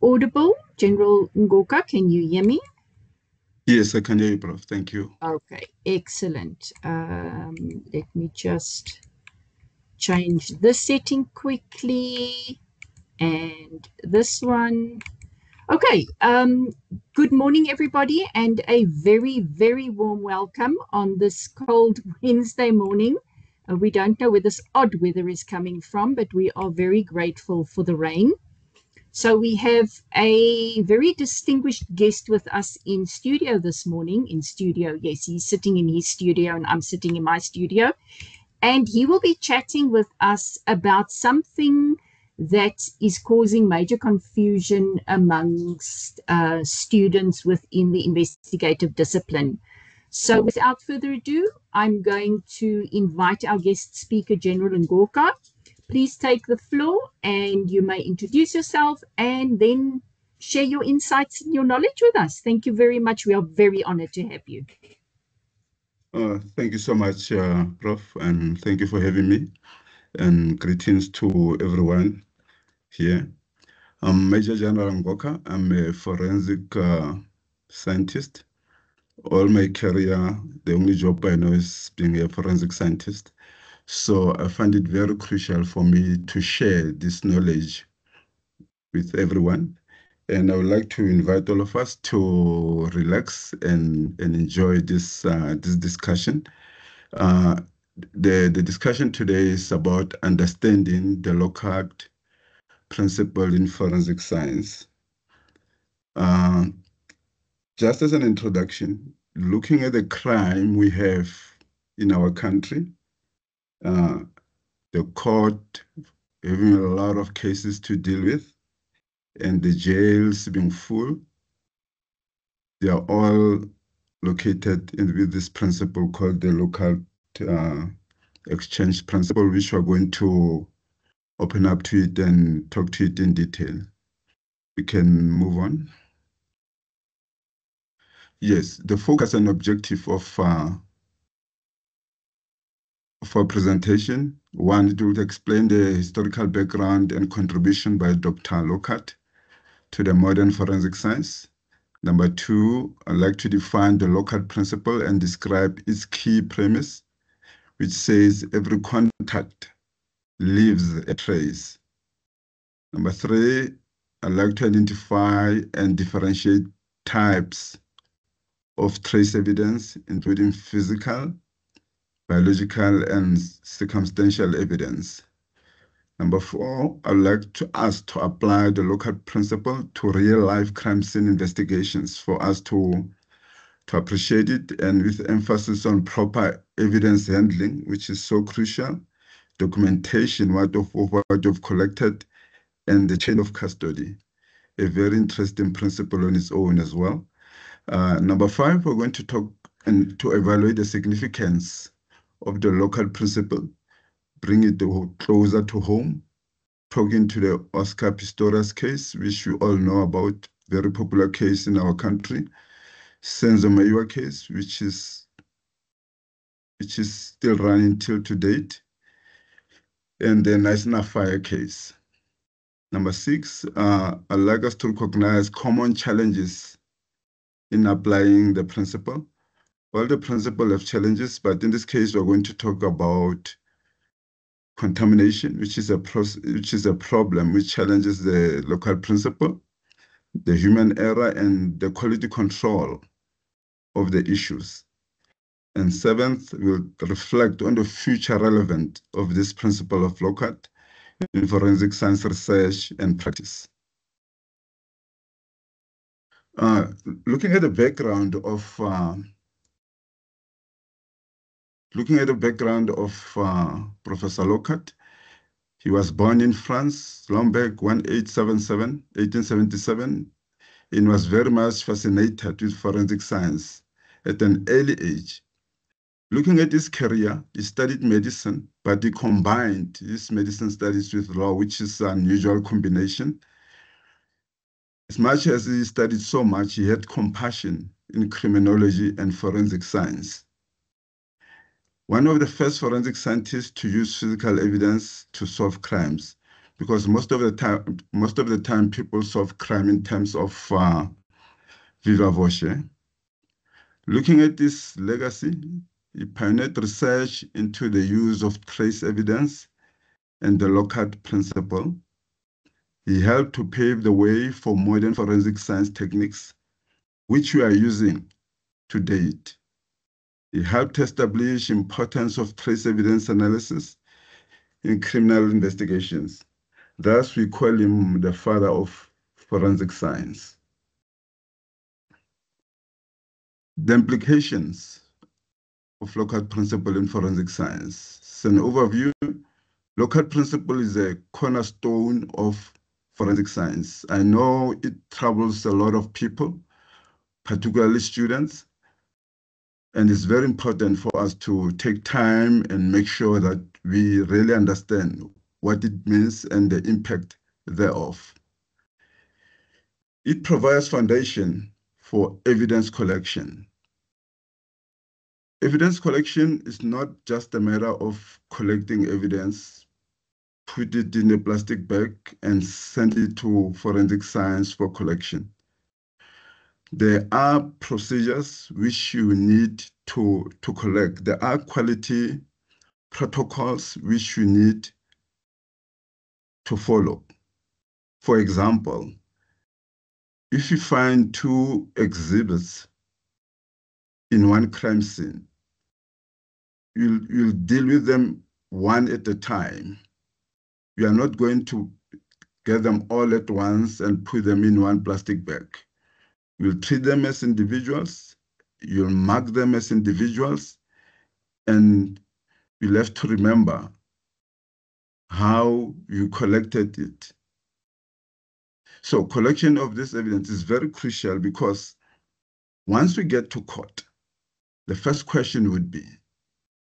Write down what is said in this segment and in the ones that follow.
Audible? General Ngoka, can you hear me? Yes, I can hear you, Prof. Thank you. Okay, excellent. Let me just change this setting quickly and this one. Okay, good morning, everybody, and a very, very warm welcome on this cold Wednesday morning. We don't know where this odd weather is coming from, but we are very grateful for the rain. So we have a very distinguished guest with us in studio this morning. In studio, yes, he's sitting in his studio and I'm sitting in my studio. And he will be chatting with us about something that is causing major confusion amongst students within the investigative discipline. So without further ado, I'm going to invite our guest speaker, General Ngoka. Please take the floor and you may introduce yourself and then share your insights and your knowledge with us. Thank you very much. We are very honored to have you. Thank you so much, Prof, and thank you for having me. And greetings to everyone here. I'm Major General Ngoka. I'm a forensic scientist. All my career, the only job I know is being a forensic scientist. So I find it very crucial for me to share this knowledge with everyone. And I would like to invite all of us to relax and enjoy this discussion. Uh, the discussion today is about understanding the Lockhart principle in forensic science. Uh, just as an introduction, looking at the crime we have in our country, uh, the court having a lot of cases to deal with, and the jails being full, they are all located with this principle called the Lockhart exchange principle, which we're going to open up to it and talk to it in detail. We can move on. Yes, the focus and objective of our presentation. One, it will explain the historical background and contribution by Dr. Lockhart to the modern forensic science. Number two, I'd like to define the Lockhart principle and describe its key premise, which says every contact leaves a trace. Number three, I'd like to identify and differentiate types of trace evidence, including physical, biological, and circumstantial evidence. Number four, I'd like to us to apply the Lockhart principle to real-life crime scene investigations for us to appreciate it, and with emphasis on proper evidence handling, which is so crucial, documentation, what you've collected, and the chain of custody, a very interesting principle on its own as well. Number five, we're going to talk and to evaluate the significance of the Lockhart principle, bring it closer to home, talking to the Oscar Pistorius case, which you all know about, very popular case in our country, Senzo Mayiwa case, which is still running till to date, and the Knysna fire case. Number six, I'd like us to recognize common challenges in applying the principle. Well, the principle have challenges, but in this case, we're going to talk about contamination, which is a problem which challenges the Lockhart principle, the human error, and the quality control of the issues. And seventh, we'll reflect on the future relevance of this principle of Lockhart in forensic science research and practice. Looking at the background of Professor Lockhart, he was born in France, Lemberg, 1877, and was very much fascinated with forensic science at an early age. Looking at his career, he studied medicine, but he combined his medicine studies with law, which is an unusual combination. As much as he studied so much, he had compassion in criminology and forensic science. One of the first forensic scientists to use physical evidence to solve crimes, because most of the time people solve crime in terms of viva voce. Looking at this legacy, he pioneered research into the use of trace evidence and the Lockhart principle. He helped to pave the way for modern forensic science techniques, which we are using to date. He helped establish importance of trace evidence analysis in criminal investigations. Thus, we call him the father of forensic science. The implications of Lockhart principle in forensic science. As an overview, Lockhart principle is a cornerstone of forensic science. I know it troubles a lot of people, particularly students, and it's very important for us to take time and make sure that we really understand what it means and the impact thereof. It provides foundation for evidence collection. Evidence collection is not just a matter of collecting evidence, put it in a plastic bag and send it to forensic science for collection. There are procedures which you need to collect. There are quality protocols which you need to follow. For example, if you find two exhibits in one crime scene, you'll deal with them one at a time. You are not going to get them all at once and put them in one plastic bag. You'll treat them as individuals, you'll mark them as individuals, and you'll have to remember how you collected it. So collection of this evidence is very crucial because once we get to court, the first question would be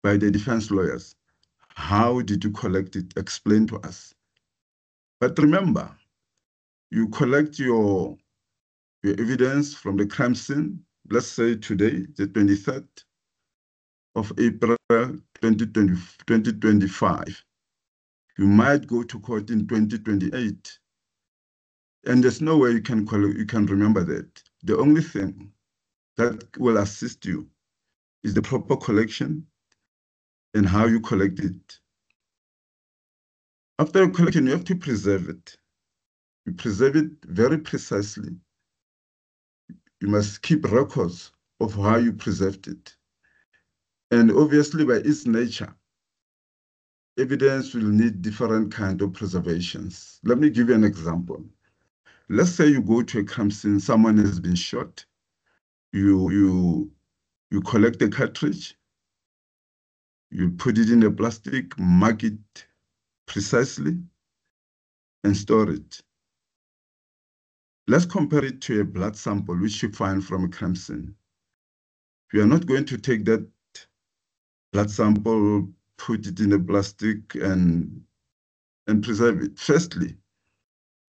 by the defense lawyers, how did you collect it? Explain to us. But remember, you collect your evidence from the crime scene, let's say today, the 23rd of April, 2025. You might go to court in 2028. And there's no way you can remember that. The only thing that will assist you is the proper collection and how you collect it. After collection, you have to preserve it. You preserve it very precisely. You must keep records of how you preserved it. And obviously, by its nature, evidence will need different kind of preservations. Let me give you an example. Let's say you go to a crime scene, someone has been shot. You collect a cartridge, you put it in a plastic, mark it precisely, and store it. Let's compare it to a blood sample which you find from a crime scene. You are not going to take that blood sample, put it in a plastic, and preserve it. Firstly,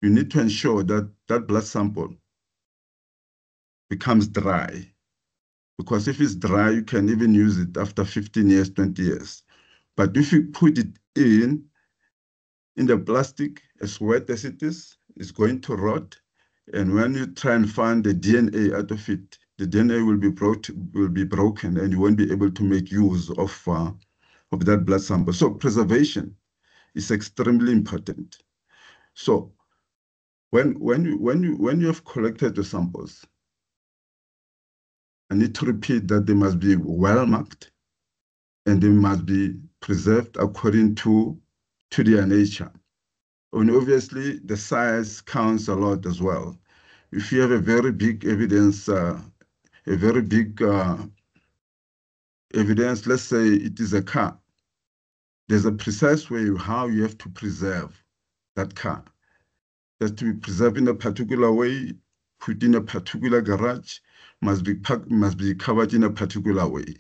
you need to ensure that that blood sample becomes dry. Because if it's dry, you can even use it after 15 years, 20 years. But if you put it in the plastic, as wet as it is, it's going to rot. And when you try and find the DNA out of it, the DNA will be broken and you won't be able to make use of that blood sample. So preservation is extremely important. So when you have collected the samples, I need to repeat that they must be well marked and they must be preserved according to their nature. And obviously, the size counts a lot as well. If you have a very big evidence, evidence, let's say it is a car, there's a precise way how you have to preserve that car. It has to be preserved in a particular way, put in a particular garage, must be covered in a particular way.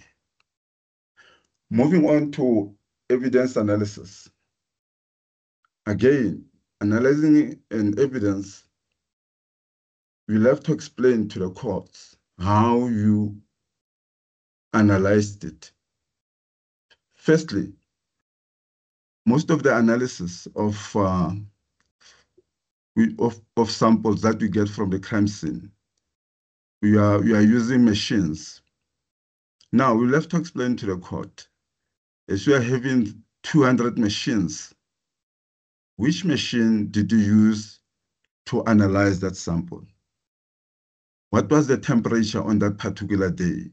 Moving on to evidence analysis. Again, analyzing an evidence, we'll have to explain to the courts how you analyzed it. Firstly, most of the analysis of of samples that we get from the crime scene. We are using machines. Now we'll have to explain to the court, as we are having 200 machines, which machine did you use to analyze that sample? What was the temperature on that particular day?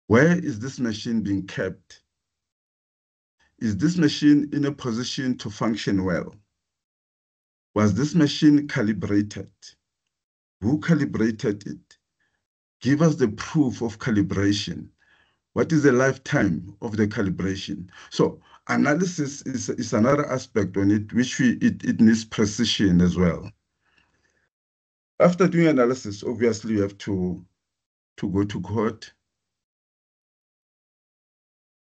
Where is this machine being kept? Is this machine in a position to function well? Was this machine calibrated? Who calibrated it? Give us the proof of calibration. What is the lifetime of the calibration? So analysis is another aspect on it, which it needs precision as well. After doing analysis, obviously you have to go to court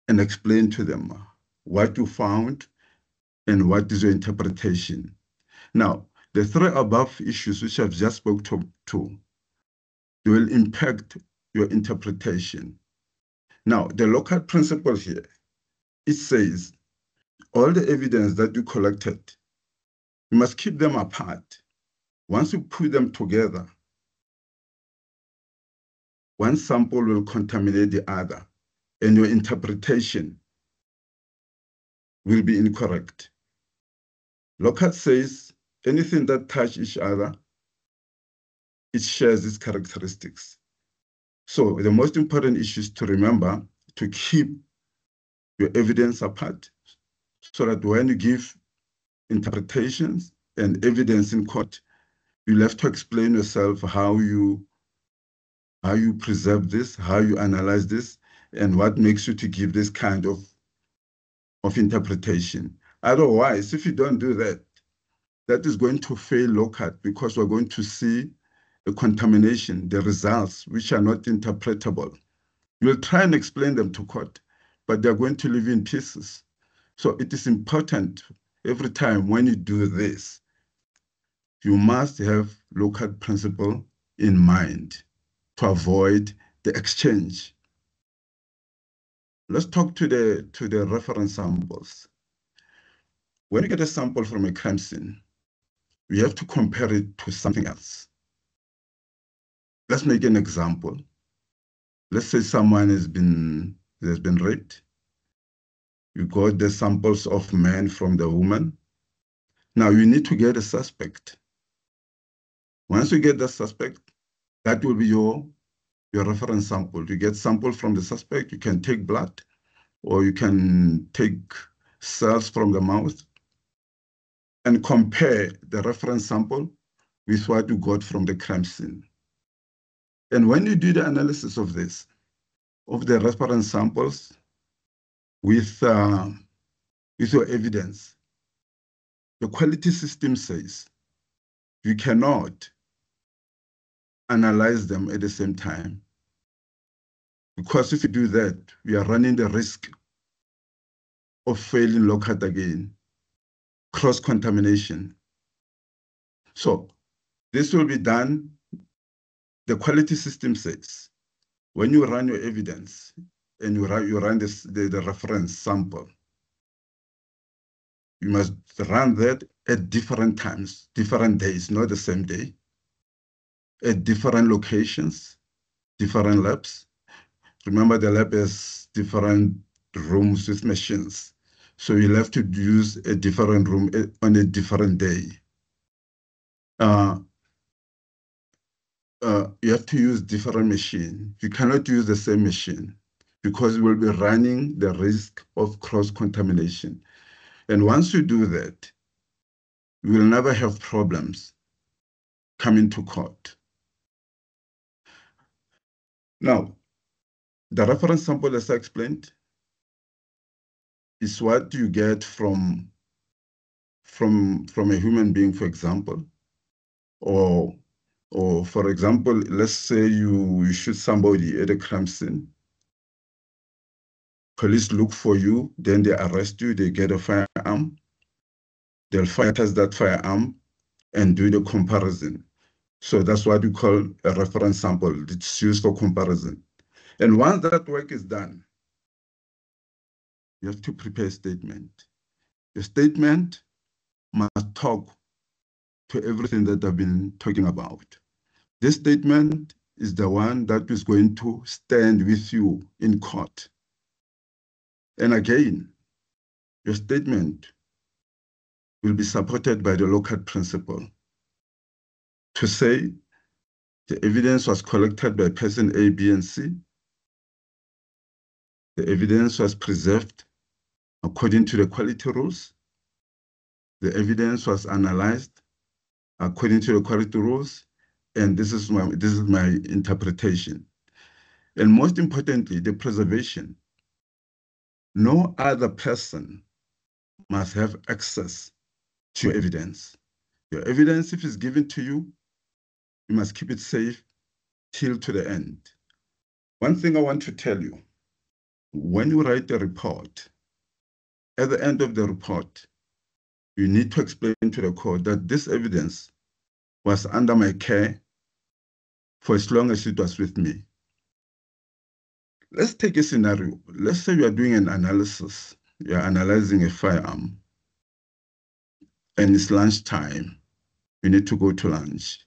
and explain to them what you found and what is your interpretation. Now, the three above issues which I've just spoke to, they will impact your interpretation. Now, the Lockhart principle here, it says all the evidence that you collected, you must keep them apart. Once you put them together, one sample will contaminate the other, and your interpretation will be incorrect. Lockhart says anything that touches each other, it shares its characteristics. So the most important issue is to remember to keep your evidence apart so that when you give interpretations and evidence in court, you'll have to explain yourself how you preserve this, how you analyze this, and what makes you to give this kind of interpretation. Otherwise, if you don't do that, that is going to fail Lockhart because we're going to see a contamination, the results, which are not interpretable. You'll try and explain them to court, but they're going to live in pieces. So it is important every time when you do this, you must have Lockhart principle in mind to avoid the exchange. Let's talk to the reference samples. When you get a sample from a crime scene, we have to compare it to something else. Let's make an example. Let's say someone has been raped. You got the samples of men from the woman. Now you need to get a suspect. Once you get the suspect, that will be your reference sample. You get sample from the suspect, you can take blood, or you can take cells from the mouth and compare the reference sample with what you got from the crime scene. And when you do the analysis of this, of the reference samples with your evidence, the quality system says you cannot analyze them at the same time. Because if you do that, we are running the risk of failing Lockhart again, cross-contamination. So this will be done. The quality system says, when you run your evidence and you run the reference sample, you must run that at different times, different days, not the same day, at different locations, different labs. Remember, the lab has different rooms with machines. So you'll have to use a different room on a different day. You have to use different machine. You cannot use the same machine because you will be running the risk of cross-contamination. And once you do that, you will never have problems coming to court. Now, the reference sample, as I explained, is what you get from a human being, for example, or for example, let's say you shoot somebody at a crime scene. Police look for you, then they arrest you, they get a firearm. They'll test that firearm and do the comparison. So that's what we call a reference sample. It's used for comparison. And once that work is done, you have to prepare a statement. The statement must talk to everything that I've been talking about. This statement is the one that is going to stand with you in court. And again, your statement will be supported by the Lockhart principle to say the evidence was collected by person A, B, and C. The evidence was preserved according to the quality rules. The evidence was analyzed according to the quality rules. And this is my interpretation. And most importantly, the preservation. No other person must have access to your evidence. Your evidence, if it's given to you, you must keep it safe till to the end. One thing I want to tell you, when you write a report, at the end of the report, you need to explain to the court that this evidence was under my care for as long as it was with me. Let's take a scenario. Let's say you are doing an analysis. You are analyzing a firearm, and it's lunchtime. You need to go to lunch,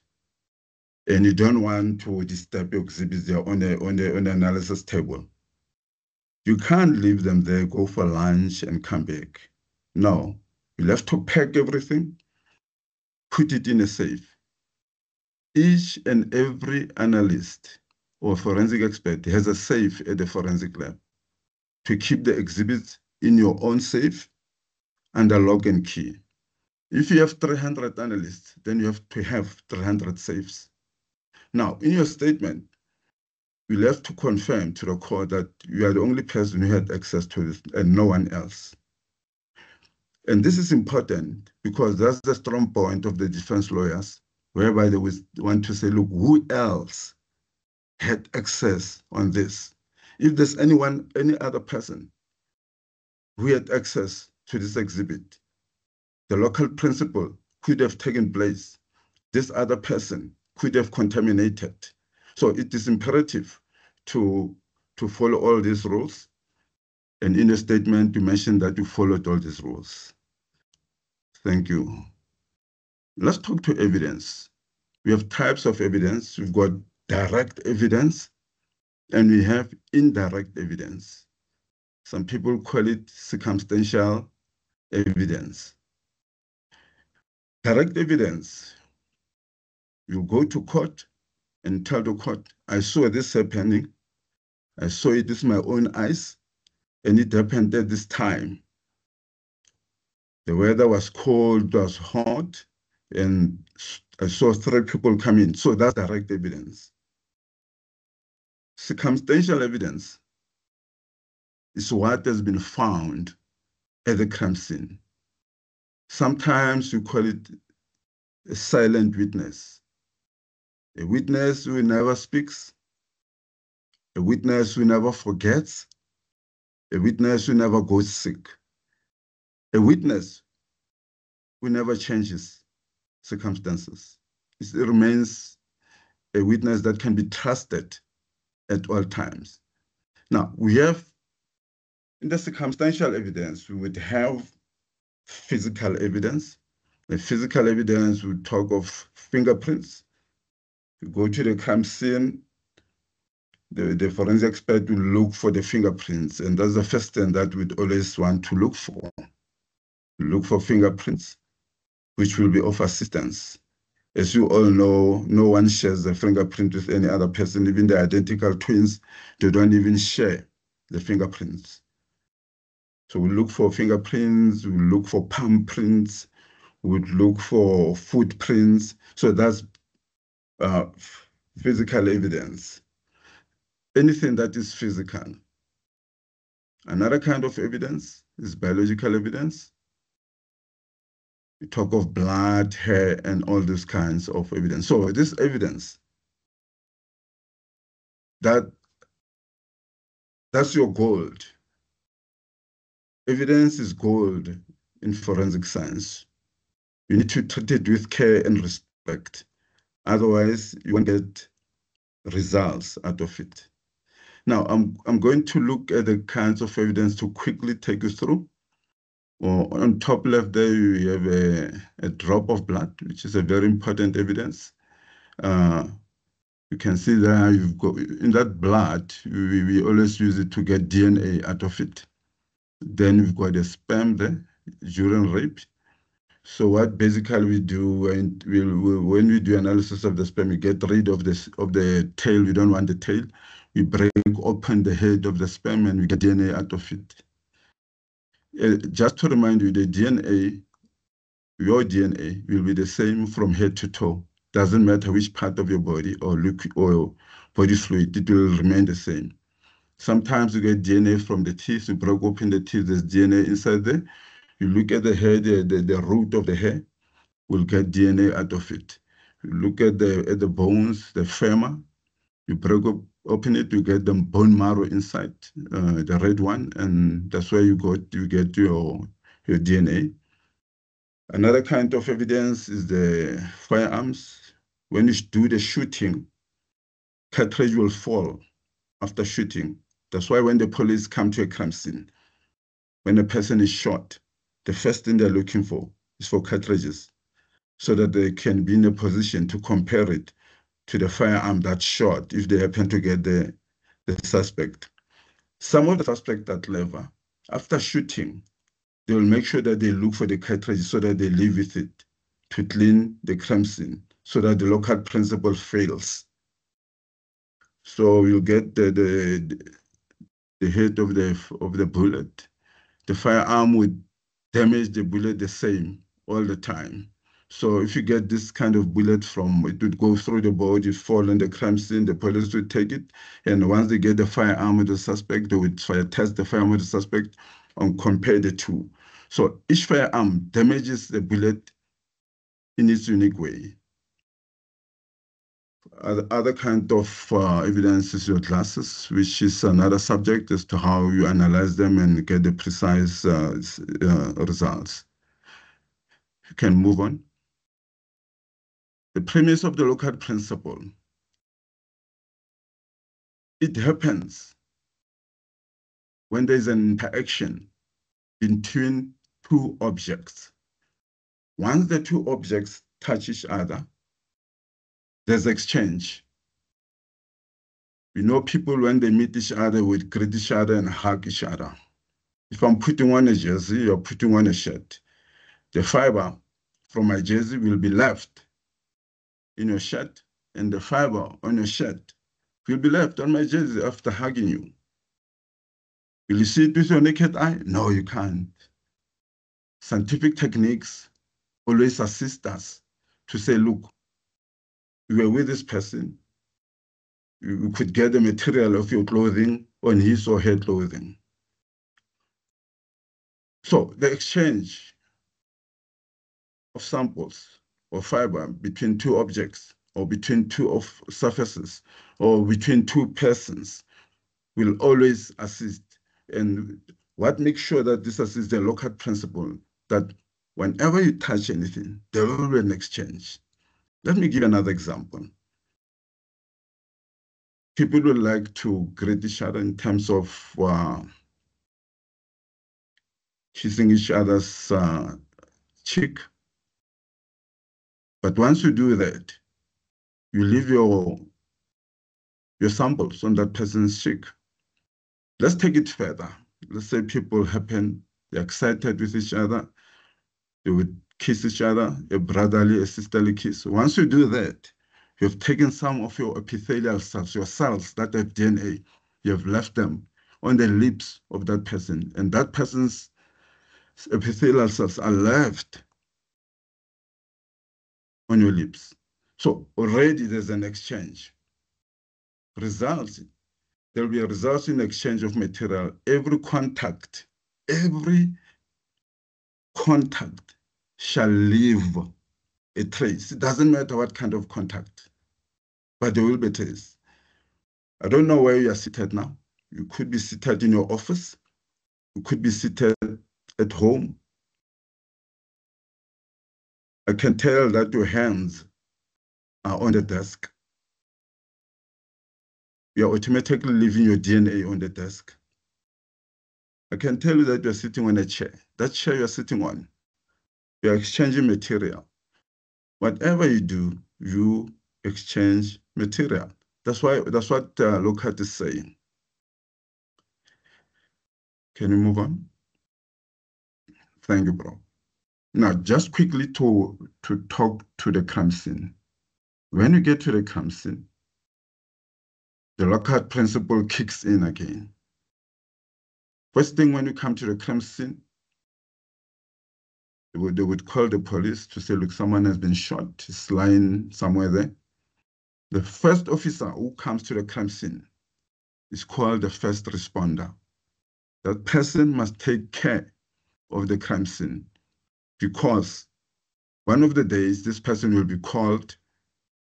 and you don't want to disturb your exhibits there on the analysis table. You can't leave them there, go for lunch, and come back. No, you'll have to pack everything, put it in a safe. Each and every analyst or forensic expert has a safe at the forensic lab to keep the exhibits in your own safe under lock and key. If you have 300 analysts, then you have to have 300 safes. Now, in your statement, you'll have to confirm to the court that you are the only person who had access to this and no one else. And this is important because that's the strong point of the defense lawyers, whereby they want to say, look, who else had access on this? If there's any other person who had access to this exhibit, the local principle could have taken place. This other person could have contaminated. So it is imperative to follow all these rules. And in the statement, you mentioned that you followed all these rules. Thank you. Let's talk to evidence. We have types of evidence. We've got direct evidence, and we have indirect evidence. Some people call it circumstantial evidence. Direct evidence, you go to court and tell the court, I saw this happening. I saw it with my own eyes, and it happened at this time. The weather was cold, it was hot, and I saw 3 people come in. So that's direct evidence. Circumstantial evidence is what has been found at the crime scene. Sometimes you call it a silent witness. A witness who never speaks, a witness who never forgets, a witness who never goes sick, a witness who never changes circumstances. It remains a witness that can be trusted at all times. Now, we have, in the circumstantial evidence, we would have physical evidence. The physical evidence would talk of fingerprints. You go to the crime scene, the forensic expert will look for the fingerprints, and that's the first thing that we'd always want to look for. Look for fingerprints, which will be of assistance. As you all know, no one shares the fingerprint with any other person. Even the identical twins, they don't even share the fingerprints. So we look for fingerprints, we look for palm prints, we look for footprints. So that's physical evidence. Anything that is physical. Another kind of evidence is biological evidence. We talk of blood, hair, and all these kinds of evidence. So this evidence, that's your gold. Evidence is gold in forensic science. You need to treat it with care and respect. Otherwise, you won't get results out of it. Now, I'm going to look at the kinds of evidence to quickly take you through. Or on top left there, you have a drop of blood, which is a very important evidence. You can see there you've got in that blood, we always use it to get DNA out of it. Then we've got a sperm there during rape. So what basically we do when we do analysis of the sperm, we get rid of the tail. We don't want the tail. We break open the head of the sperm and we get DNA out of it. Just to remind you, the DNA, your DNA will be the same from head to toe. Doesn't matter which part of your body or body fluid, it will remain the same. Sometimes you get DNA from the teeth. You break open the teeth, there's DNA inside there. You look at the hair, the root of the hair, will get DNA out of it. You look at the bones, the femur, you break open it, you get the bone marrow inside, the red one, and that's where you get your DNA. Another kind of evidence is the firearms. When you do the shooting, cartridge will fall after shooting. That's why when the police come to a crime scene, when a person is shot, the first thing they're looking for is for cartridges, so that they can be in a position to compare it to the firearm that's shot if they happen to get the suspect. Some of the suspects are clever. After shooting, they will make sure that they look for the cartridge so that they leave with it to clean the crime scene so that the local principle fails. So you get the head of the bullet. The firearm would damage the bullet the same all the time. So if you get this kind of bullet it would go through the body, fall in the crime scene, the police would take it. And once they get the firearm of the suspect, they would test the firearm of the suspect and compare the two. So each firearm damages the bullet in its unique way. Other kind of evidence is your glasses, which is another subject as to how you analyze them and get the precise results. You can move on. The premise of the Locard principle. It happens when there's an interaction between two objects. Once the two objects touch each other, there's exchange. We know people when they meet each other would greet each other and hug each other. If I'm putting on a jersey, you're putting on a shirt. The fiber from my jersey will be left in your shirt, and the fiber on your shirt will be left on my jersey after hugging you. Will you see it with your naked eye? No, you can't. Scientific techniques always assist us to say, look, you were with this person, you could get the material of your clothing on his or her clothing. So the exchange of samples or fiber between two objects or between two surfaces or between two persons will always assist. And what makes sure that this assists the Locard principle, that whenever you touch anything, there will be an exchange. Let me give another example. People would like to greet each other in terms of kissing each other's cheek. But once you do that, you leave your samples on that person's cheek. Let's take it further. Let's say people they're excited with each other. They would kiss each other, a brotherly, a sisterly kiss. Once you do that, you've taken some of your epithelial cells, your cells that have DNA, you have left them on the lips of that person, and that person's epithelial cells are left on your lips. So already there's an exchange. Results, there'll be a result in exchange of material. Every contact shall leave a trace. It doesn't matter what kind of contact, but there will be a trace. I don't know where you are seated now. You could be seated in your office. You could be seated at home. I can tell that your hands are on the desk. You're automatically leaving your DNA on the desk. I can tell you that you're sitting on a chair. that chair you're sitting on. You're exchanging material. Whatever you do, you exchange material. That's what Lockhart is saying. Can you move on? Thank you, bro. Now, just quickly to talk to the crime scene. When you get to the crime scene, the Lockhart principle kicks in again. First thing when you come to the crime scene, they would call the police to say, look, someone has been shot, he's lying somewhere there. The first officer who comes to the crime scene is called the first responder. That person must take care of the crime scene because one of the days this person will be called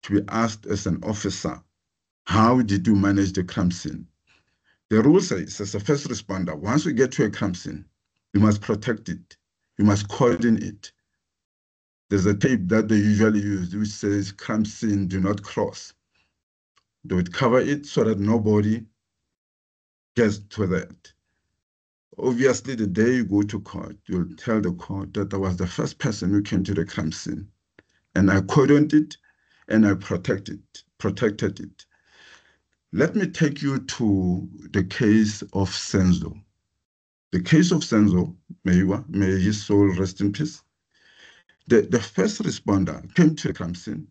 to be asked as an officer, how did you manage the crime scene? The rule says, as a first responder, once we get to a crime scene, you must protect it. You must cordon it. There's a tape that they usually use which says crime scene, do not cross. They would cover it so that nobody gets to that. Obviously, the day you go to court, you'll tell the court that I was the first person who came to the crime scene, and I cordoned it, and I protected it. Let me take you to the case of Senzo. The case of Senzo, may his soul rest in peace. The first responder came to the crime scene.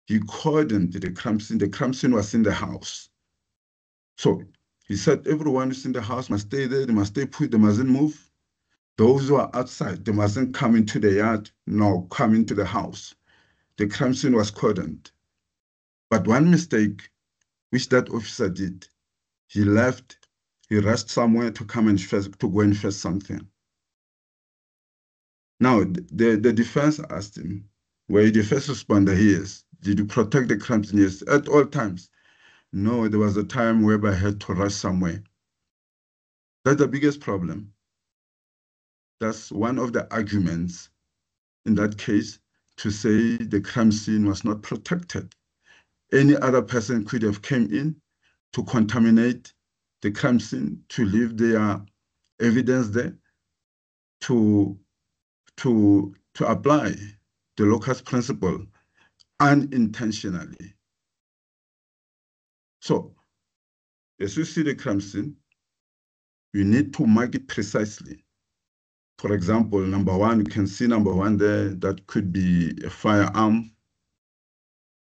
He cordoned the crime scene. The crime scene was in the house. So he said, everyone who's in the house must stay there. They must stay put. They mustn't move. Those who are outside, they mustn't come into the yard, nor come into the house. The crime scene was cordoned. But one mistake, which that officer did, he left, he rushed somewhere to come and go and fetch something. Now, the defense asked him, were you the first responder? Yes. Did you protect the crime scene? Yes. At all times. No, there was a time whereby I had to rush somewhere. That's the biggest problem. That's one of the arguments in that case to say the crime scene was not protected. Any other person could have come in to contaminate the crime scene, to leave their evidence there, to apply the Lockhart principle unintentionally. So, as you see the crime scene, you need to mark it precisely. For example, number one, you can see number one there, that could be a firearm,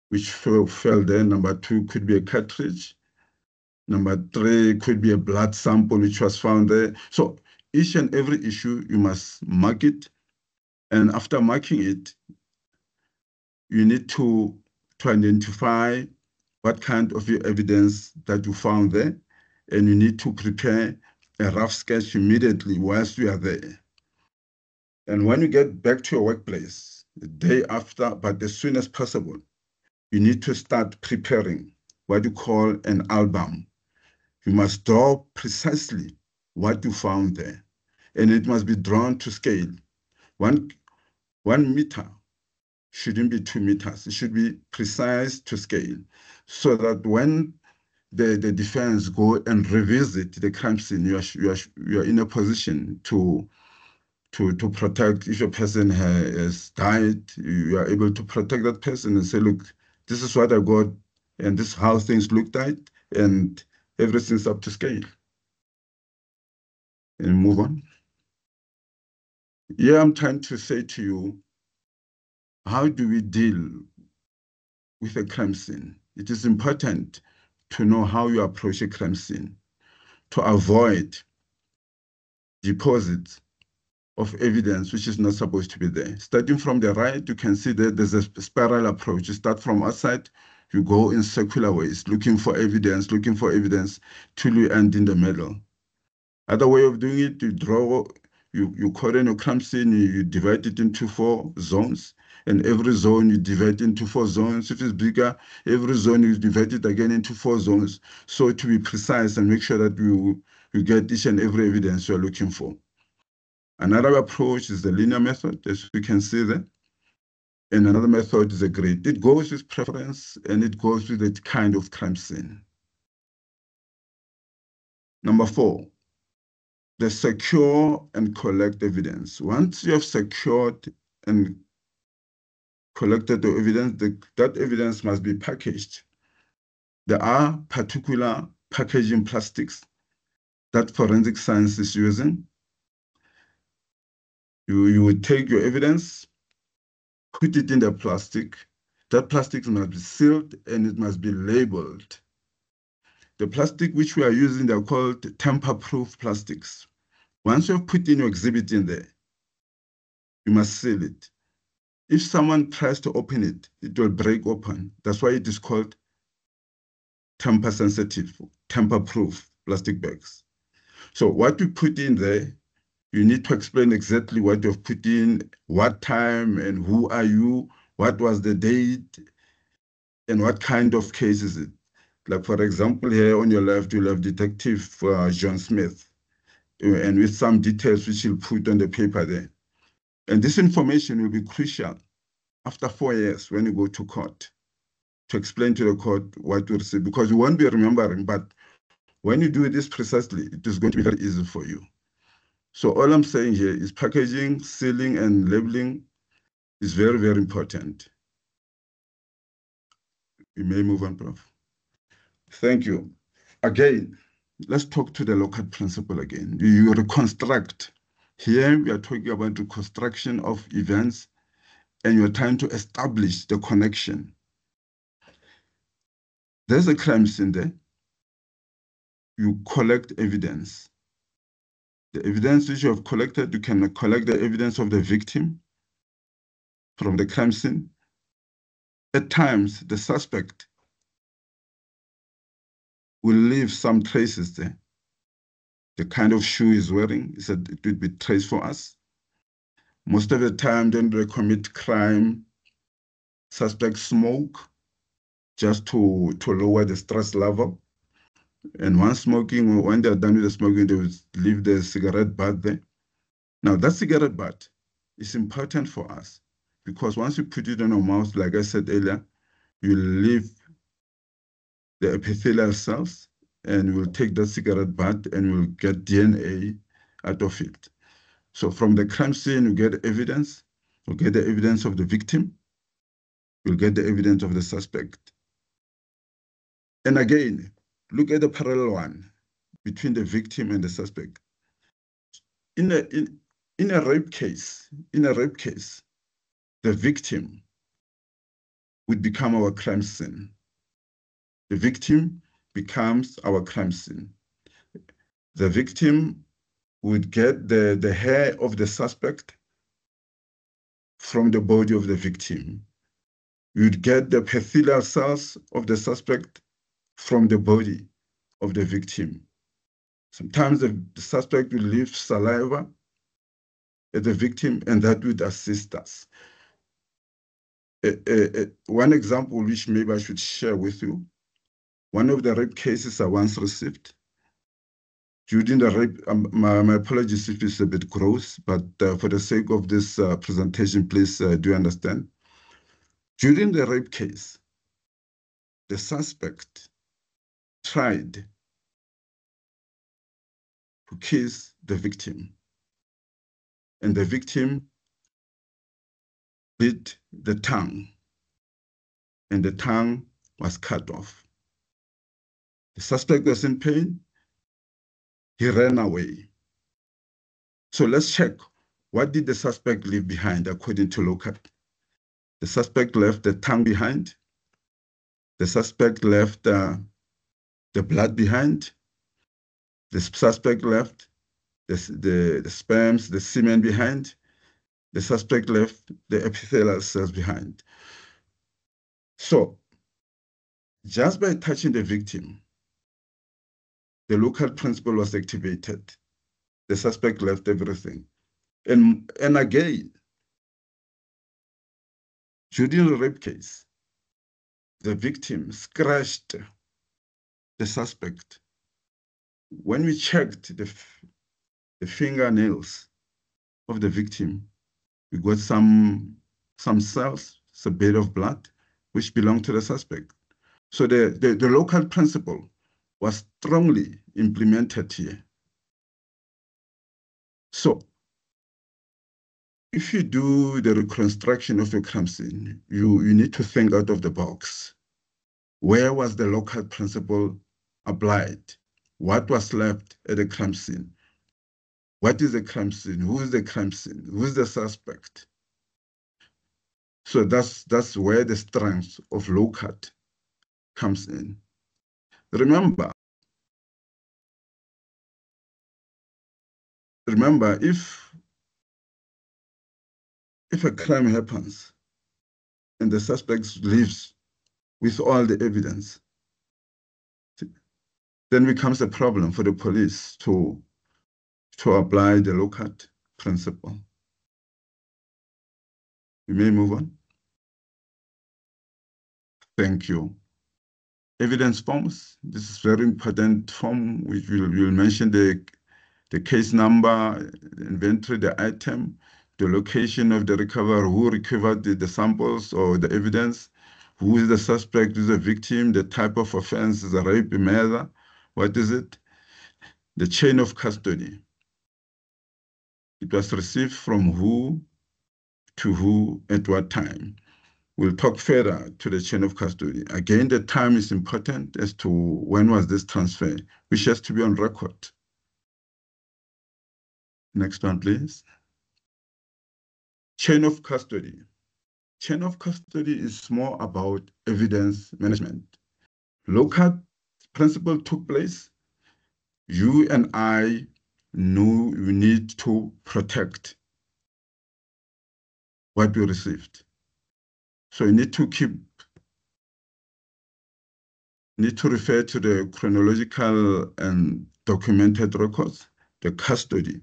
which fell there. Number two could be a cartridge. Number three could be a blood sample, which was found there. So each and every issue, you must mark it. And after marking it, you need to identify what kind of evidence that you found there. And you need to prepare a rough sketch immediately whilst you are there. And when you get back to your workplace, the day after, but as soon as possible, you need to start preparing what you call an album. You must draw precisely what you found there, and it must be drawn to scale. 1 meter shouldn't be 2 meters. It should be precise to scale, so that when the defense go and revisit the crime scene, you are in a position to protect. If a person has died, you are able to protect that person and say, look, this is what I got, and this is how things looked like, and everything's up to scale. And move on. Yeah, I'm trying to say to you, how do we deal with a crime scene? It is important to know how you approach a crime scene to avoid deposits of evidence which is not supposed to be there. Starting from the right, you can see that there's a spiral approach. You start from outside, you go in circular ways, looking for evidence till you end in the middle. Other way of doing it, you cordon your crime scene, you divide it into 4 zones, and every zone you divide into 4 zones. If it's bigger, every zone you divide it again into 4 zones. So to be precise and make sure that you get each and every evidence you're looking for. Another approach is the linear method, as we can see there. And another method is a grid. It goes with preference and it goes with the kind of crime scene. Number 4, the secure and collect evidence. Once you have secured and collected the evidence, that evidence must be packaged. There are particular packaging plastics that forensic science is using. You would take your evidence, put it in the plastic. That plastic must be sealed and it must be labeled. The plastic which we are using, they're called tamper-proof plastics. Once you have put in your exhibit in there, you must seal it. If someone tries to open it, it will break open. That's why it is called tamper-sensitive, tamper-proof plastic bags. So what you put in there, you need to explain exactly what you've put in, what time, and who are you, what was the date, and what kind of case is it. Like, for example, here on your left, you'll have Detective John Smith, and with some details which you'll put on the paper there. And this information will be crucial after 4 years when you go to court to explain to the court what you receive, because you won't be remembering, but when you do this precisely, it is going to be very easy for you. So all I'm saying here is packaging, sealing, and labeling is very, very important. We may move on, Prof. Thank you. Again, let's talk to the Lockhart principle again. You reconstruct. Here we are talking about reconstruction of events, and you're trying to establish the connection. There's a crime scene there. You collect evidence. The evidence which you have collected, you can collect the evidence of the victim from the crime scene. At times, the suspect will leave some traces there. The kind of shoe he's wearing, he said it would be traced for us. Most of the time, when they commit crime, suspects smoke just to lower the stress level. And when they're done with the smoking, they will leave the cigarette butt there. Now, that cigarette butt is important for us because once you put it on your mouth, like I said earlier, you leave the epithelial cells and we'll take that cigarette butt and we'll get DNA out of it. So from the crime scene, you get evidence. We'll get the evidence of the victim. We'll get the evidence of the suspect. And again, look at the parallel one between the victim and the suspect. In a rape case, the victim would become our crime scene. The victim becomes our crime scene. The victim would get the hair of the suspect from the body of the victim. You'd get the epithelial cells of the suspect from the body of the victim. Sometimes the suspect will leave saliva at the victim, and that would assist us. One example which maybe I should share with you, one of the rape cases I once received, during the rape, my apologies if it's a bit gross, but for the sake of this presentation, please do understand. During the rape case, the suspect tried to kiss the victim, and the victim bit the tongue, and the tongue was cut off. The suspect was in pain. He ran away. So let's check. What did the suspect leave behind, according to Lockhart? The suspect left the tongue behind. The suspect left the blood behind. The suspect left the sperms, the semen behind. The suspect left the epithelial cells behind. So just by touching the victim, the Lockhart principle was activated. The suspect left everything. And again, during the rape case, the victim scratched the suspect. When we checked the fingernails of the victim, we got some cells, a bit of blood, which belonged to the suspect. So the Lockhart principle was strongly implemented here. So if you do the reconstruction of a crime scene, you need to think out of the box. Where was the local principle applied? What was left at the crime scene? What is the crime scene? Who is the crime scene? Who is the suspect? So that's where the strength of LOCAT comes in. Remember, if a crime happens and the suspect lives with all the evidence, then becomes a problem for the police to apply the LOCAT principle. We may move on. Thank you. Evidence forms. This is very important form, which will mention the case number, the inventory, the item, the location of the recoverer, who recovered the samples or the evidence, who is the suspect, who is the victim, the type of offense, is a rape, murder, what is it? The chain of custody. It was received from who to who at what time. We'll talk further to the chain of custody. Again, the time is important as to when was this transfer, which has to be on record. Next one, please. Chain of custody. Chain of custody is more about evidence management. LOCAT principle took place. You and I knew we need to protect what we received. So you need to refer to the chronological and documented records, the custody.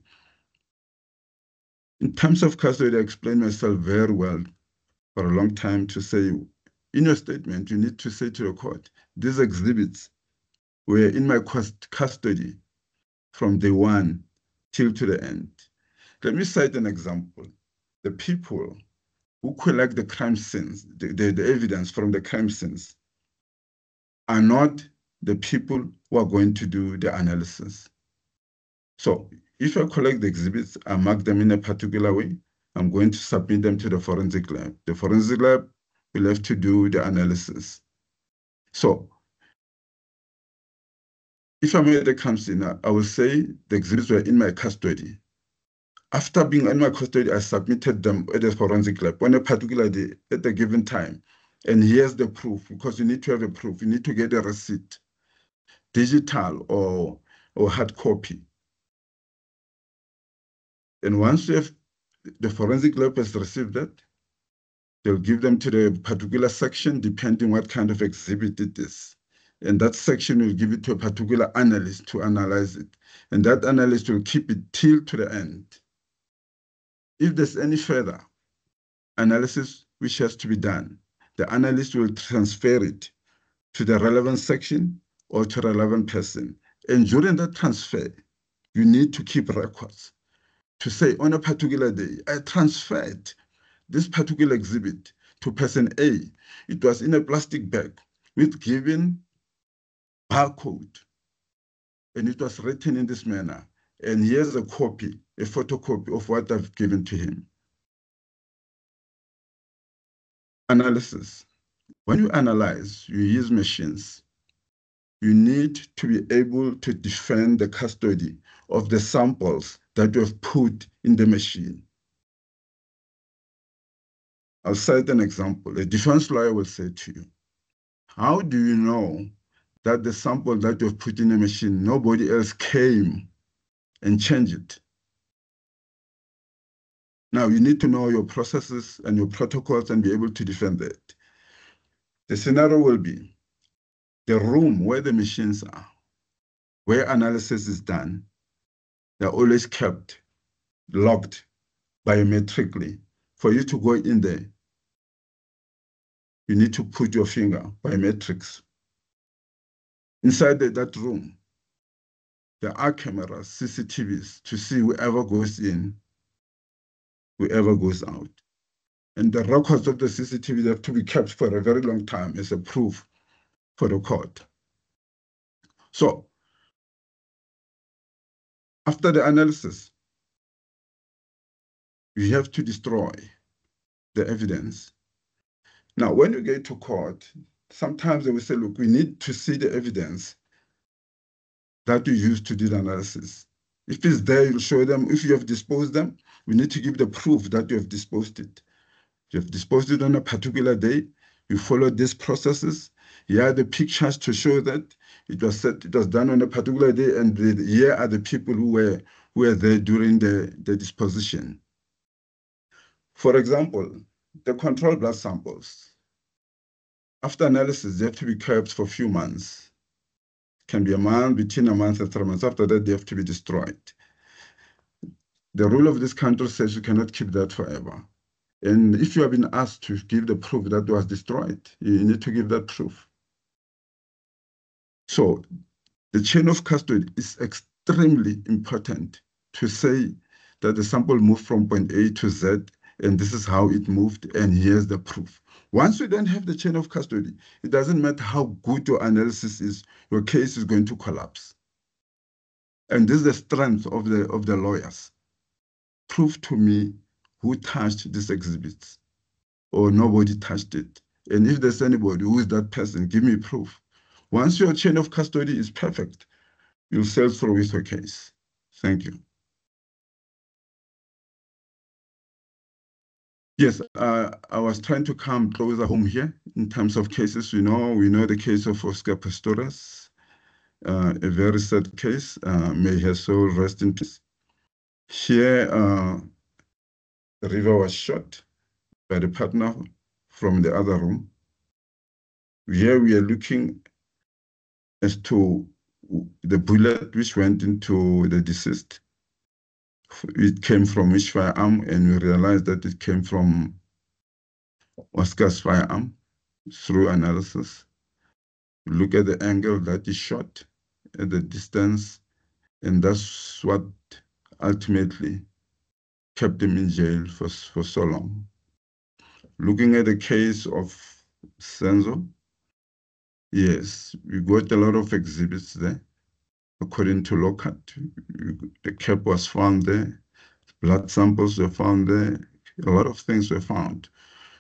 In terms of custody, I explained myself very well for a long time to say, in your statement, you need to say to the court, these exhibits were in my custody from day one till to the end. Let me cite an example. The people who collect the crime scenes, the evidence from the crime scenes, are not the people who are going to do the analysis. So if I collect the exhibits, I mark them in a particular way, I'm going to submit them to the forensic lab. The forensic lab will have to do the analysis. So if a murder comes in, I will say the exhibits were in my custody. After being in my custody, I submitted them at the forensic lab on a particular day at a given time. And here's the proof, because you need to have a proof. You need to get a receipt, digital or hard copy. And once you have, the forensic lab has received that, they'll give them to the particular section, depending what kind of exhibit it is. And that section will give it to a particular analyst to analyze it. And that analyst will keep it till to the end. If there's any further analysis which has to be done, the analyst will transfer it to the relevant section or to a relevant person. And during that transfer, you need to keep records to say, on a particular day, I transferred this particular exhibit to person A. It was in a plastic bag with given barcode, and it was written in this manner. And here's a copy, a photocopy of what I've given to him. Analysis. When you analyze, you use machines. You need to be able to defend the custody of the samples that you have put in the machine. I'll cite an example. A defense lawyer will say to you, how do you know that the sample that you've put in a machine, nobody else came and changed it? Now, you need to know your processes and your protocols and be able to defend that. The scenario will be the room where the machines are, where analysis is done, they're always kept locked biometrically. For you to go in there, you need to put your finger, biometrics. Inside that room, there are cameras, CCTVs, to see whoever goes in, whoever goes out. And the records of the CCTV have to be kept for a very long time as a proof for the court. So after the analysis, you have to destroy the evidence. Now, when you get to court, sometimes they will say, look, we need to see the evidence that you used to do the analysis. If it's there, you'll show them. If you have disposed them, we need to give the proof that you have disposed it. You have disposed it on a particular day. You followed these processes. Here are the pictures to show that it was done on a particular day, and here are the people who were there during the disposition. For example, the control blood samples. After analysis, they have to be kept for a few months. Can be a month, between a month and 3 months. After that, they have to be destroyed. The rule of this country says you cannot keep that forever. And if you have been asked to give the proof that was destroyed, you need to give that proof. So the chain of custody is extremely important to say that the sample moved from point A to Z, and this is how it moved, and here's the proof. Once you don't have the chain of custody, it doesn't matter how good your analysis is, your case is going to collapse. And this is the strength of the lawyers. Prove to me who touched these exhibits, or nobody touched it. And if there's anybody, who is that person? Give me proof. Once your chain of custody is perfect, you'll sail through with your case. Thank you. Yes, I was trying to come closer home here in terms of cases. We know the case of Oscar Pistorius, a very sad case. May his soul rest in peace. Here, the river was shot by the partner from the other room. Here we are looking as to the bullet which went into the deceased. It came from which firearm, and we realized that it came from Oscar's firearm through analysis. Look at the angle that he shot, at the distance, and that's what ultimately kept him in jail for so long. Looking at the case of Senzo, yes, we got a lot of exhibits there. According to Lockhart, the cap was found there, blood samples were found there, a lot of things were found.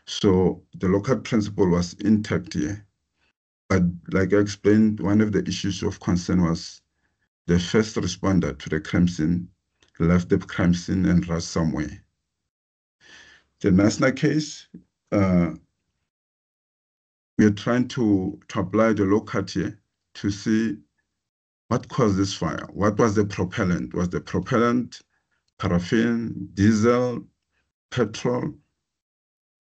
So the Lockhart principle was intact here. But like I explained, one of the issues of concern was the first responder to the crime scene left the crime scene and rushed somewhere. The Nasna case, we are trying to apply the Lockhart here to see what caused this fire. What was the propellant? Was the propellant paraffin, diesel, petrol,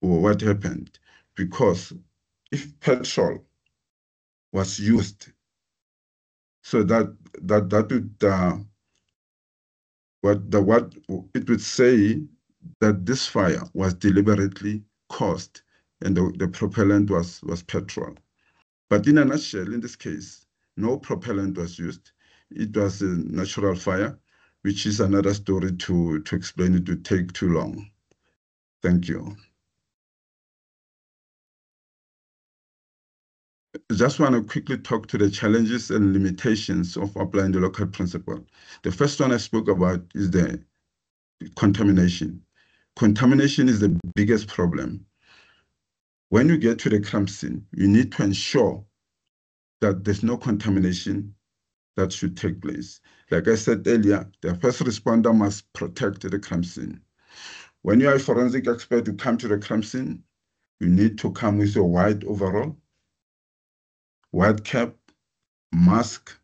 or what happened? Because if petrol was used, so that would what it would say that this fire was deliberately caused, and the propellant was petrol. But in a nutshell, in this case, no propellant was used. It was a natural fire, which is another story to explain. It would take too long. Thank you. I just want to quickly talk to the challenges and limitations of applying the Lockhart principle. The first one I spoke about is the contamination. Contamination is the biggest problem. When you get to the crime scene, you need to ensure that there's no contamination that should take place. Like I said earlier, the first responder must protect the crime scene. When you are a forensic expert, you come to the crime scene, you need to come with your white overall, white cap, mask,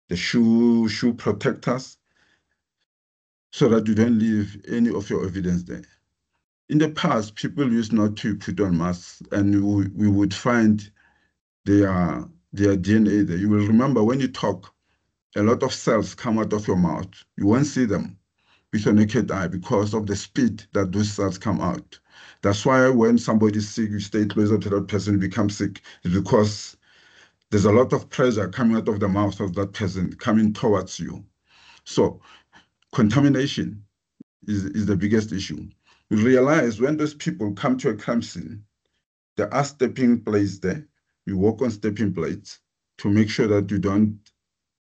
the shoe protectors, so that you don't leave any of your evidence there. In the past, people used not to put on masks, and we would find their DNA there. You will remember when you talk, a lot of cells come out of your mouth. You won't see them with your naked eye because of the speed that those cells come out. That's why when somebody's sick, you stay closer to that person, become sick. It's because there's a lot of pressure coming out of the mouth of that person coming towards you. So contamination is the biggest issue. You realize when those people come to a crime scene, there are stepping plates there. You walk on stepping plates to make sure that you don't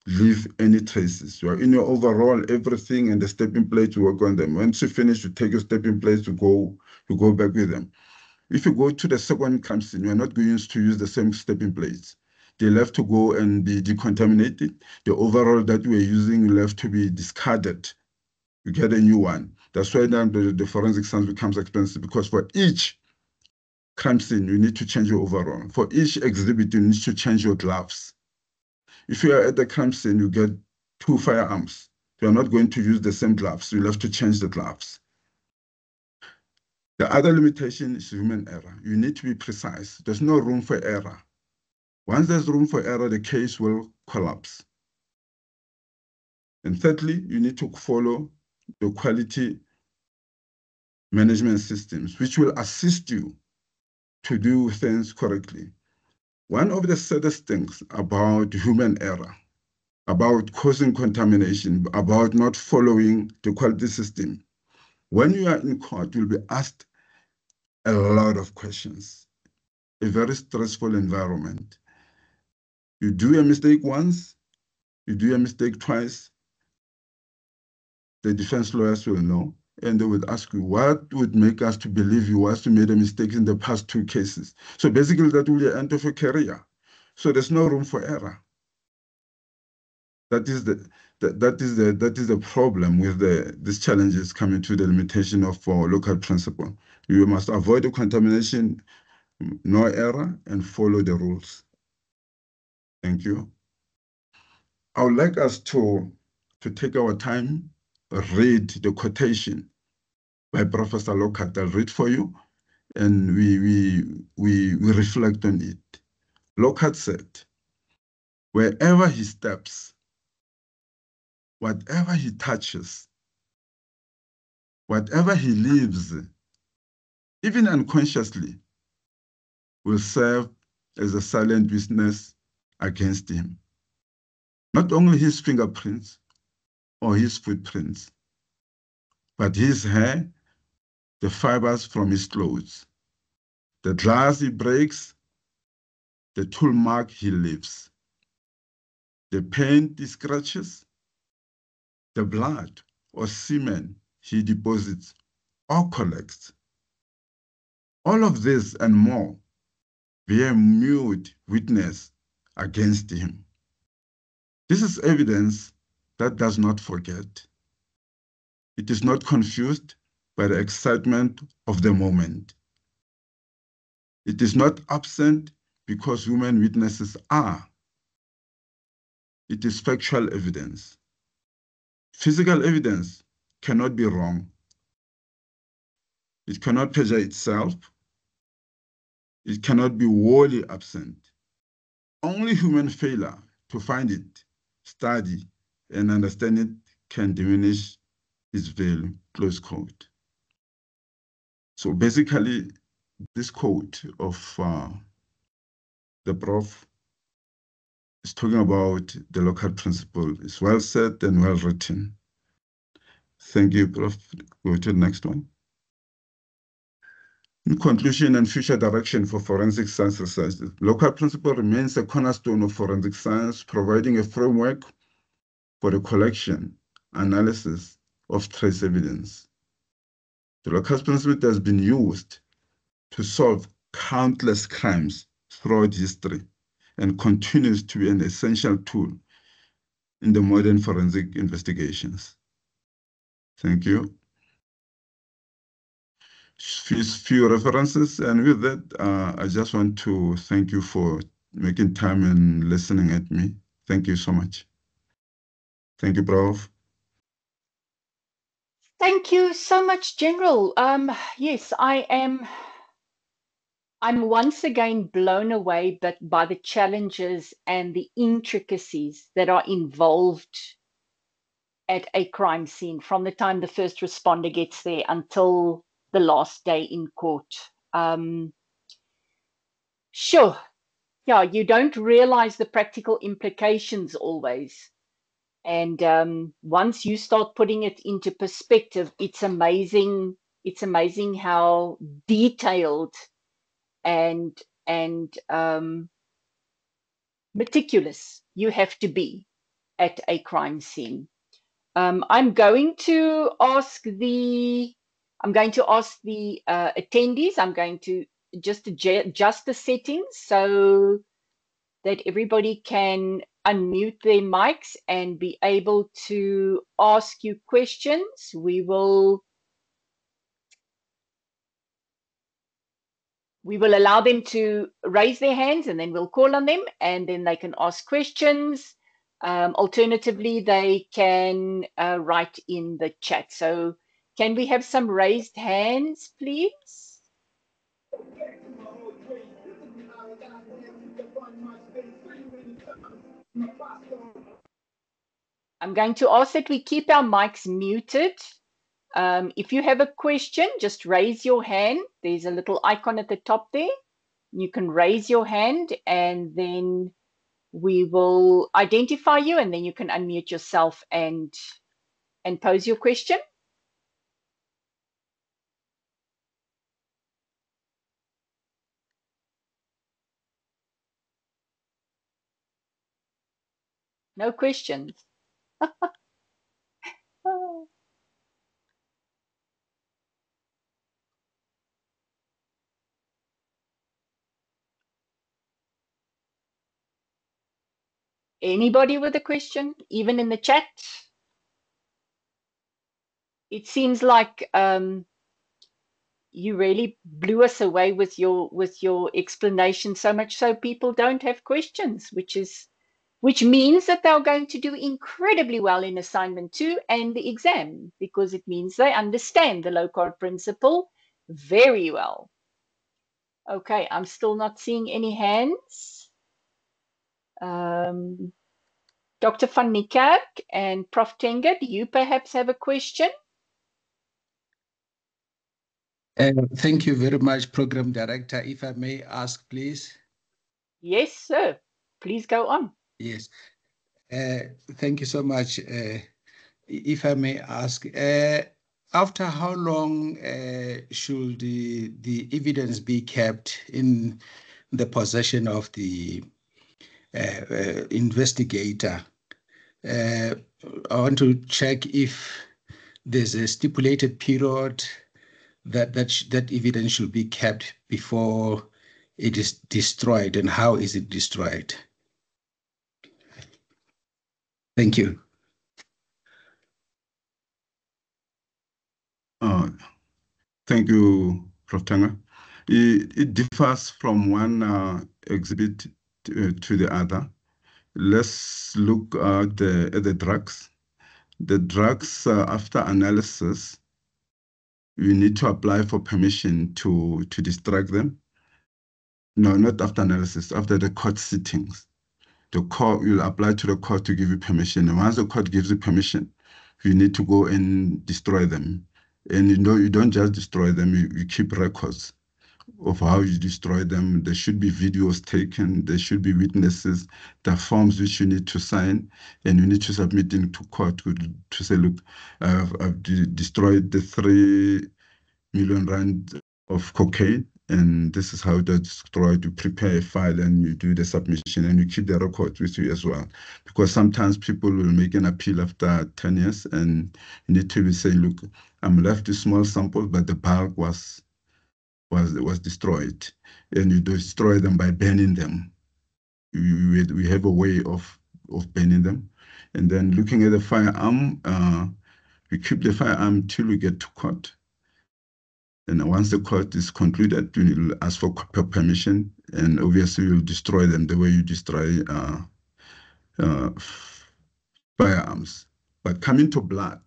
leave any traces. You are in your overall everything and the stepping plates to work on them. Once you finish, you take your stepping plates to go back with them. If you go to the second crime scene, you are not going to use the same stepping plates. They'll have to go and be decontaminated. The overall that you were using will have to be discarded. You get a new one. That's why now the forensic science becomes expensive, because for each crime scene, you need to change your overall. For each exhibit, you need to change your gloves. If you are at the crime scene, you get 2 firearms. You are not going to use the same gloves. You'll have to change the gloves. The other limitation is human error. You need to be precise. There's no room for error. Once there's room for error, the case will collapse. And thirdly, you need to follow the quality management systems, which will assist you to do things correctly. One of the saddest things about human error, about causing contamination, about not following the quality system, when you are in court, you'll be asked a lot of questions, a very stressful environment. You do a mistake once, you do a mistake twice, the defense lawyers will know, and they would ask you, what would make us to believe you was to made a mistake in the past 2 cases? So basically that will be the end of your career. So there's no room for error. That is the problem with these challenges coming to the limitation of local principle. You must avoid the contamination, no error, and follow the rules. Thank you. I would like us to take our time, read the quotation by Professor Lockhart. I'll read for you, and we reflect on it. Lockhart said, wherever he steps, whatever he touches, whatever he lives, even unconsciously, will serve as a silent witness against him. Not only his fingerprints or his footprints, but his hair, the fibers from his clothes, the glass he breaks, the tool mark he leaves, the paint he scratches, the blood or semen he deposits or collects. All of this and more bear mute witness against him. This is evidence that does not forget. It is not confused by the excitement of the moment. It is not absent because human witnesses are. It is factual evidence. Physical evidence cannot be wrong. It cannot perjure itself. It cannot be wholly absent. Only human failure to find it, study, and understand it can diminish its value, close quote. So basically, this quote of the prof is talking about the Lockhart principle. It's well said and well written. Thank you, Prof. Go to the next one. In conclusion and future direction for forensic science research, the Lockhart principle remains a cornerstone of forensic science, providing a framework for the collection, analysis of trace evidence. The Lockhart principle has been used to solve countless crimes throughout history and continues to be an essential tool in the modern forensic investigations. Thank you. Few references, and with that, I just want to thank you for making time and listening at me. Thank you so much. Thank you, Prof. Thank you so much, General. Yes, I'm once again blown away by the challenges and the intricacies that are involved at a crime scene from the time the first responder gets there until the last day in court. Sure, yeah, you don't realize the practical implications always. And once you start putting it into perspective, it's amazing. It's amazing how detailed and meticulous you have to be. at a crime scene. I'm going to ask the attendees. I'm going to just adjust the settings so that everybody can unmute their mics and be able to ask you questions. We will allow them to raise their hands, and then we'll call on them, and then they can ask questions. Alternatively, they can write in the chat. So can we have some raised hands, please? I'm going to ask that we keep our mics muted. If you have a question, just raise your hand. There's a little icon at the top there. You can raise your hand, and then we will identify you, and then you can unmute yourself and pose your question. No questions. Anybody with a question, even in the chat? It seems like you really blew us away with your explanation, so much so people don't have questions, which means that they're going to do incredibly well in assignment 2 and the exam, because it means they understand the low-code principle very well. Okay, I'm still not seeing any hands. Dr. van Niekerk and Prof. Tenga, do you perhaps have a question? Thank you very much, Program Director. If I may ask, please. Yes, sir. Please go on. Yes. Thank you so much. If I may ask, after how long should the evidence be kept in the possession of the investigator? I want to check if there's a stipulated period that evidence should be kept before it is destroyed, and how is it destroyed? Thank you. Thank you, Prof. Tenga. It differs from one exhibit to the other. Let's look at the drugs. The drugs, after analysis, you need to apply for permission to distract them. No, not after analysis, after the court sittings. The court, you'll apply to the court to give you permission. And once the court gives you permission, you need to go and destroy them. And you don't just destroy them, you keep records of how you destroy them. There should be videos taken, there should be witnesses, there are forms which you need to sign, and you need to submit them to court to say, look, I've destroyed the 3 million rand of cocaine, and this is how that's destroyed. You prepare a file and you do the submission, and you keep the record with you as well. Because sometimes people will make an appeal after 10 years, and you need to be saying, look, I'm left with small samples, but the bulk was destroyed, and you destroy them by burning them. We have a way of burning them. And then looking at the firearm, we keep the firearm till we get to court. And once the court is concluded, you will ask for permission, and obviously you'll destroy them the way you destroy firearms. But coming to blood,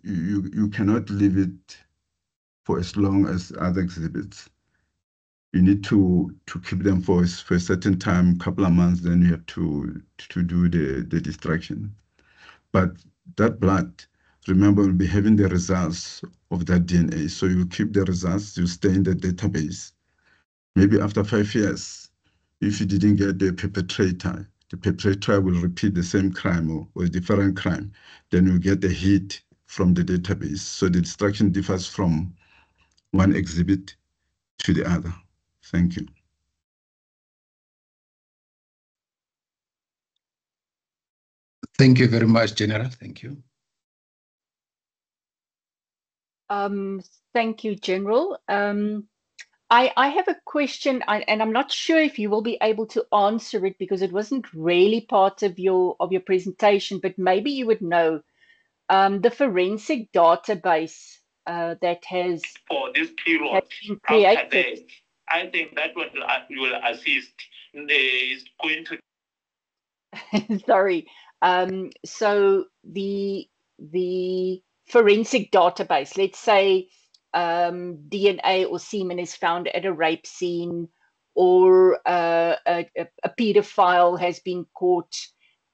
you cannot leave it for as long as other exhibits. You need to keep them for a certain time, couple of months, then you have to do the distraction. But that blood, remember, we'll be having the results of that DNA. So you keep the results, you stay in the database. Maybe after 5 years, if you didn't get the perpetrator will repeat the same crime or a different crime, then you get the hit from the database. So the destruction differs from one exhibit to the other. Thank you. Thank you very much, General. Thank you. Thank you, General. I have a question, and I'm not sure if you will be able to answer it because it wasn't really part of your presentation, but maybe you would know. The forensic database that has for this period been created. after that, I think that will assist. Is going to. Sorry. So the forensic database, let's say DNA or semen is found at a rape scene, or a pedophile has been caught.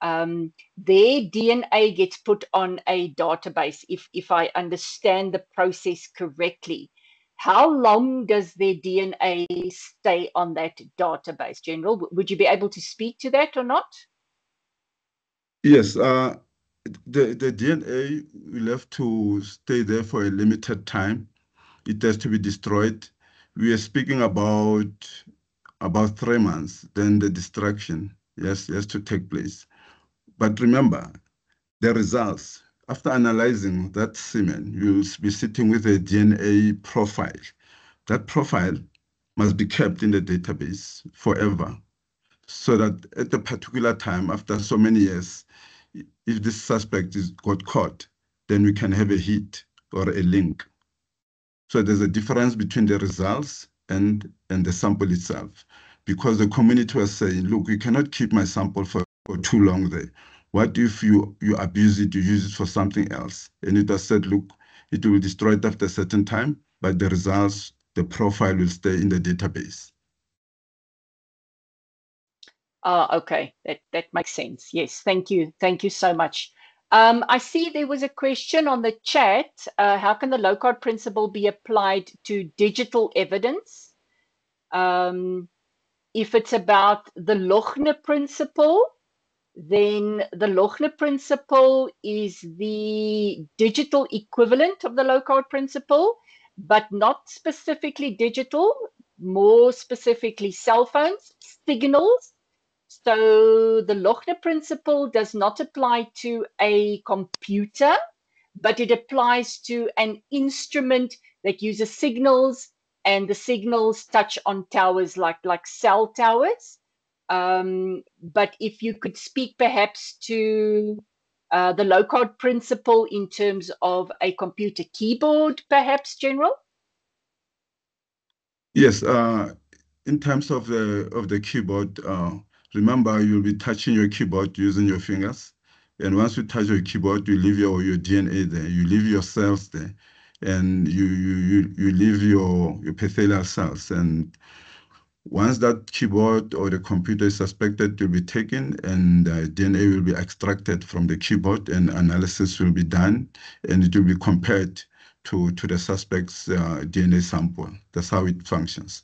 Their DNA gets put on a database, if I understand the process correctly. How long does their DNA stay on that database, General? Would you be able to speak to that or not? Yes, the DNA will have to stay there for a limited time. It has to be destroyed. We are speaking about 3 months, then the destruction has to take place. But remember, the results, after analyzing that semen, you'll be sitting with a DNA profile. That profile must be kept in the database forever, so that at a particular time, after so many years, if this suspect got caught, then we can have a hit or a link. So there's a difference between the results and the sample itself, because the community was saying, look, you cannot keep my sample for too long there. What if you abuse it, you use it for something else? And it was said, look, it will be destroyed after a certain time, but the results, the profile will stay in the database. Okay, that makes sense. Yes, thank you. Thank you so much. I see there was a question on the chat. How can the low-code principle be applied to digital evidence? If it's about the Lochner principle, then the Lochner principle is the digital equivalent of the low-code principle, but not specifically digital, more specifically cell phones, signals. So the Lochner principle does not apply to a computer, but it applies to an instrument that uses signals, and the signals touch on towers like cell towers. But if you could speak perhaps to the low-code principle in terms of a computer keyboard, perhaps, General? Yes, in terms of the keyboard, remember you'll be touching your keyboard using your fingers. And once you touch your keyboard, you leave your DNA there, you leave your cells there, and you leave your epithelial cells. And once that keyboard or the computer is suspected, to be taken, and DNA will be extracted from the keyboard, and analysis will be done, and it will be compared to the suspect's DNA sample. That's how it functions.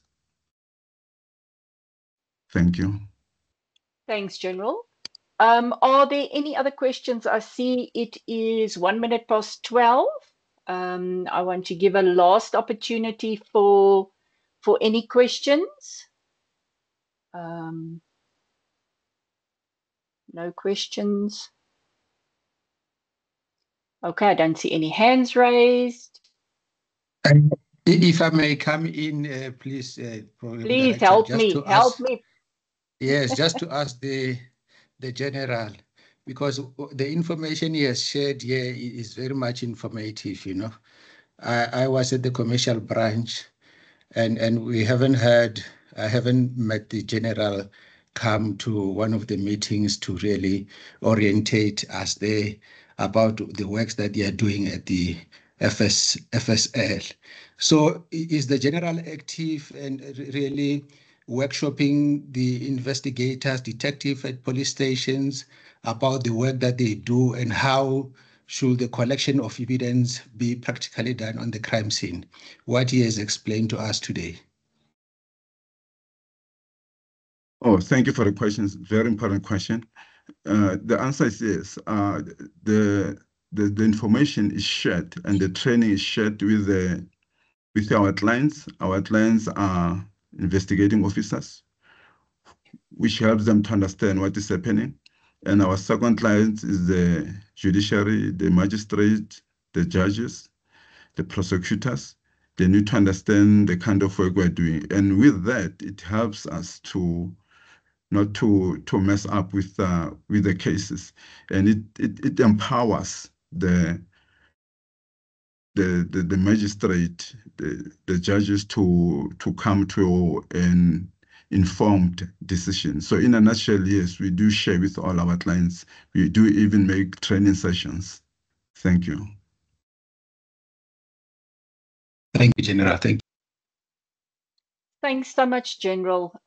Thank you. Thanks, General. Are there any other questions? I see it is 1 minute past 12. I want to give a last opportunity for any questions. No questions. Okay, I don't see any hands raised. If I may come in, please. Please help me. Help me. Yes, just to ask the general, because the information he has shared here is very much informative. You know, I was at the commercial branch, and we haven't heard. I haven't met the general come to one of the meetings to really orientate us there about the works that they are doing at the FSL. So is the general active and really workshopping the investigators, detectives at police stations about the work that they do, and how should the collection of evidence be practically done on the crime scene? What he has explained to us today. Oh, thank you for the questions. Very important question. The answer is yes. The information is shared, and the training is shared with our clients. Our clients are investigating officers, which helps them to understand what is happening. And our second client is the judiciary, the magistrate, the judges, the prosecutors. They need to understand the kind of work we're doing. And with that, it helps us to not to mess up with the cases. And it empowers the magistrate, the judges to come to an informed decision. So in a nutshell, yes, we do share with all our clients. We do even make training sessions. Thank you. Thank you, General. Thank you. Thanks so much, General.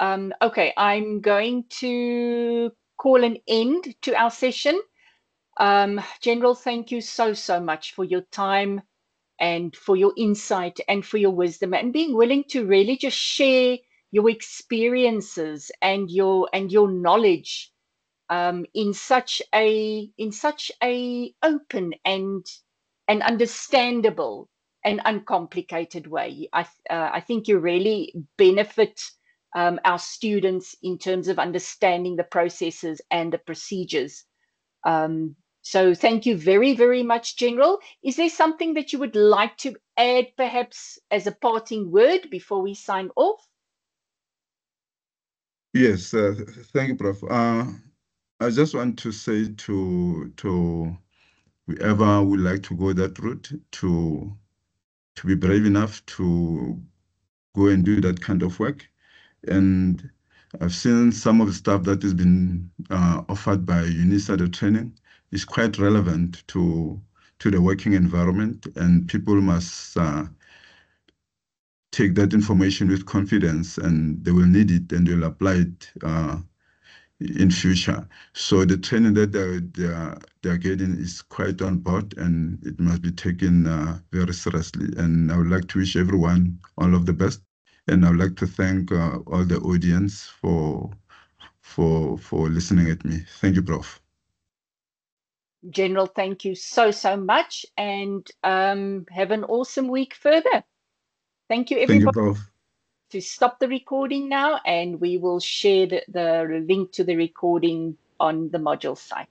Okay, I'm going to call an end to our session. General, thank you so much for your time and for your insight and for your wisdom and being willing to really just share your experiences and your knowledge in such a open and understandable and uncomplicated way. I think you really benefit our students in terms of understanding the processes and the procedures. So thank you very much, General. Is there something that you would like to add, perhaps as a parting word before we sign off? Yes, thank you, Prof. I just want to say to whoever would like to go that route to be brave enough to go and do that kind of work. And I've seen some of the stuff that has been offered by UNISA, the training is quite relevant to the working environment, and people must take that information with confidence, and they will need it and they'll apply it in future. So the training that they're getting is quite on board, and it must be taken very seriously. And I would like to wish everyone all of the best. And I would like to thank all the audience for listening at me. Thank you, Prof. General, thank you so much, and have an awesome week further. Thank you, everybody. Thank you, Prof. To stop the recording now, and we will share the link to the recording on the module site.